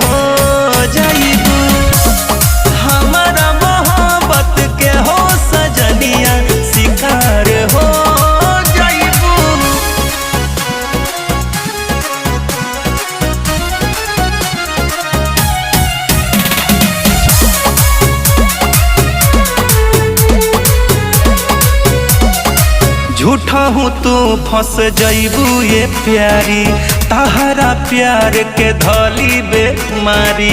हो जाइबू। हमारा मोहब्बत के हो सजनिया शिकार हो जाइबू। झूठा हूँ तू फंस जाइबू ये प्यारी, तहरा प्यार के धली बेमारी।